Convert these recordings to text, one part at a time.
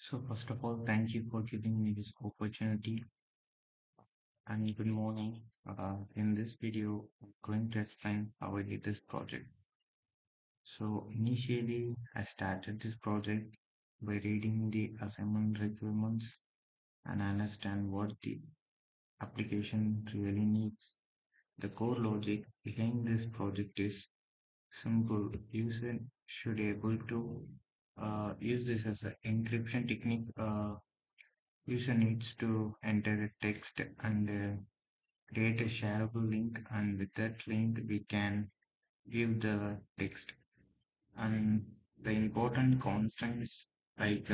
So first of all, thank you for giving me this opportunity and good morning. In this video, I'm going to explain how I did this project. So initially, I started this project by reading the assignment requirements and understand what the application really needs. The core logic behind this project is simple. User should able to use this as an encryption technique. User needs to enter a text and create a shareable link, and with that link, we can give the text. And the important constants like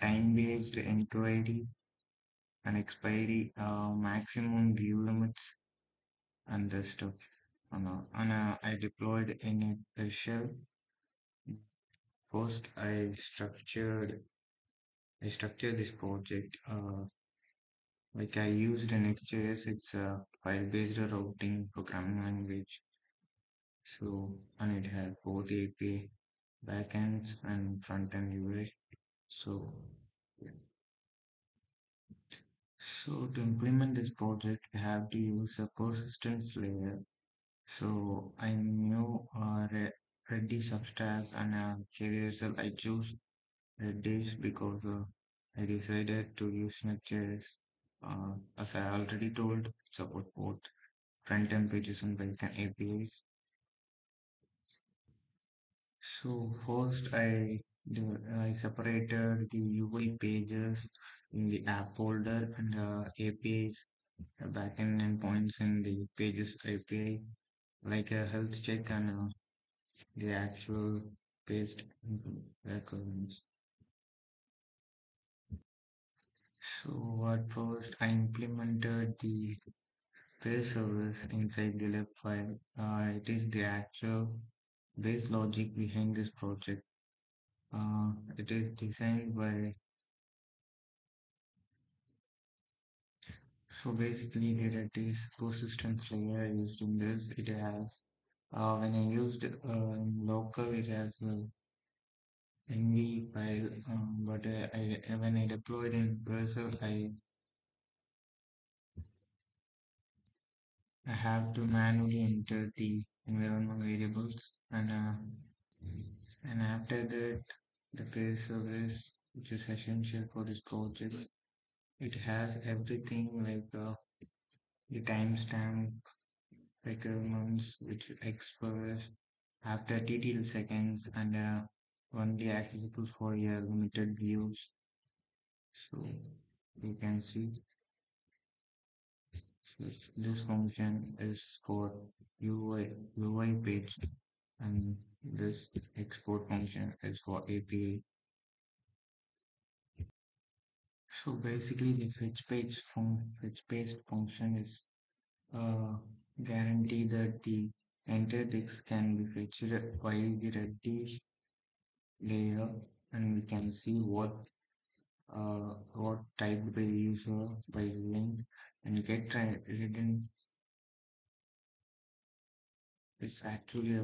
time-based inquiry and expiry, maximum view limits, and the stuff. I deployed in a shell. First, I structured this project. Like I used an XJS, it's a file-based routing programming language. So, and it had both API backends and front-end UI. So, yeah. So to implement this project, we have to use a persistence layer. So I knew Redis substacks and carriers. I choose Redis because I decided to use Next.js. As I already told, support both front-end pages and backend APIs. So first I separated the UI pages in the app folder and APIs, backend endpoints in the pages API, like a health check and the actual page requirements. So at first I implemented the base service inside the lib file. It is the actual base logic behind this project. It is designed by. So basically, there it is persistence layer used in this. It has when I used in local, it has a NV file, but when I deployed in cursor, I have to manually enter the environment variables, and after that, the base service, which is essential for this project, it has everything like the timestamp requirements which expires after TTL seconds and only accessible for your limited views. So you can see, so this function is for UI page, and this export function is for API. So basically the fetch page function is uh, guarantee that the entire text can be fetched while the Redis layer, and we can see what typed by user by link and get written. It's actually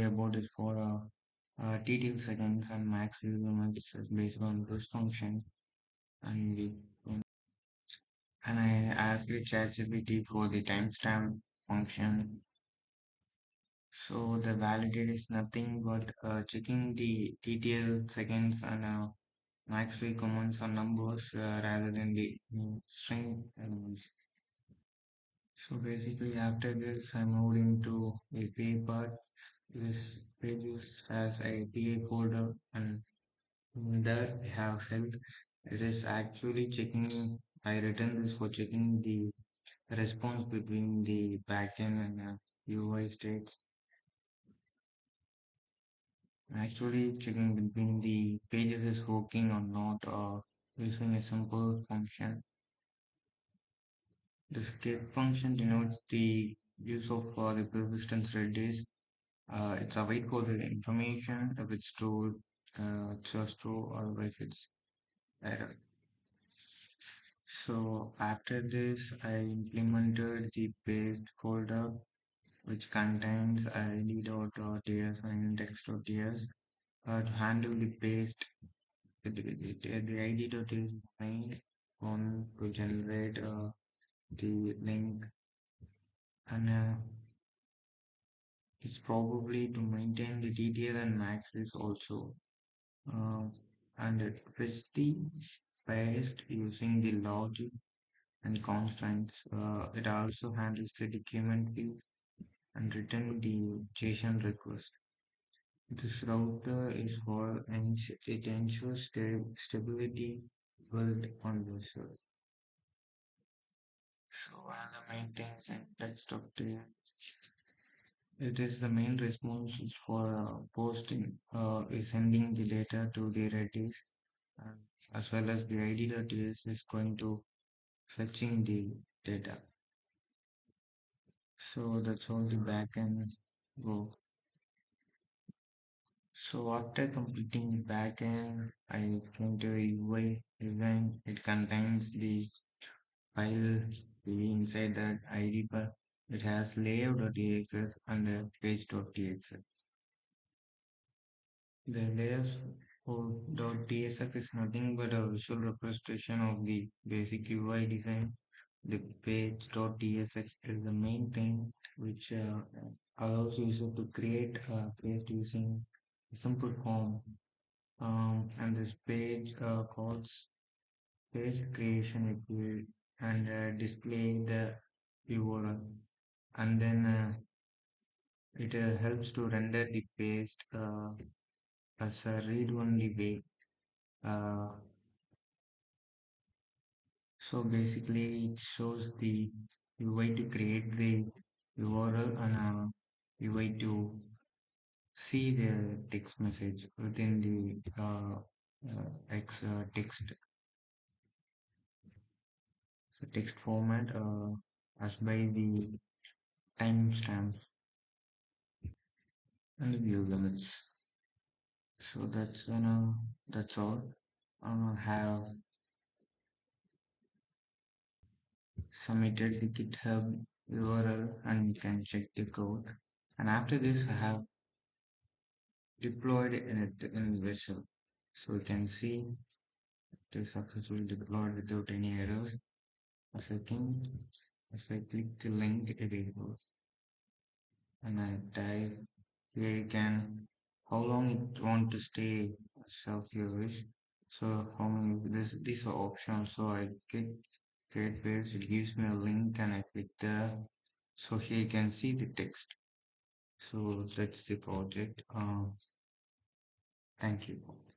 about it for TTL seconds and max view limits is based on this function, and we and I asked it ChatGPT for the timestamp function. So the validate is nothing but checking the TTL seconds and max free comments or numbers rather than the string elements. So basically after this I moved into API part. This pages has a API folder, and in there I have health. It is actually checking, I written this for checking the response between the backend and UI states. Actually checking between the pages is working or not, or using a simple function. The skip function denotes the use of the persistence Redis. It's a wait for the information. If it's true, it's just true, otherwise it's error. So after this, I implemented the paste folder which contains id.ts and index.ts. to handle the paste. The editor is main on to generate the link, and it's probably to maintain the detail and maxes also. Uh, and it fetch the paste using the logic and constraints. It also handles the document views and return the JSON request. This router is for it ensures stability built on the server. So the main things and text of the it is the main response for posting is sending the data to the Redis, and as well as the ID.ts is going to fetching the data. So that's all the backend go. So after completing the backend, I came to a UI event. It contains the file inside that ID file. It has layout.txt and the page.txt. The layout.tsf is nothing but a visual representation of the basic UI design. The page.tsx is the main thing which allows user to create a page using a simple form. And this page calls page creation equal and display the URL. And then it helps to render the paste as a read-only way. Uh, so basically, it shows the way to create the URL and way to see the text message within the text format as by the timestamps and the view limits. So that's all. Have submitted the GitHub URL and you can check the code. And after this, I have deployed in Visual. So you can see it is successfully deployed without any errors. As I can, as I click the link, it goes and I type here you can how long it want to stay self your wish. So how many this are optional. So I click create page, it gives me a link and I click there. So here you can see the text. So that's the project. Thank you.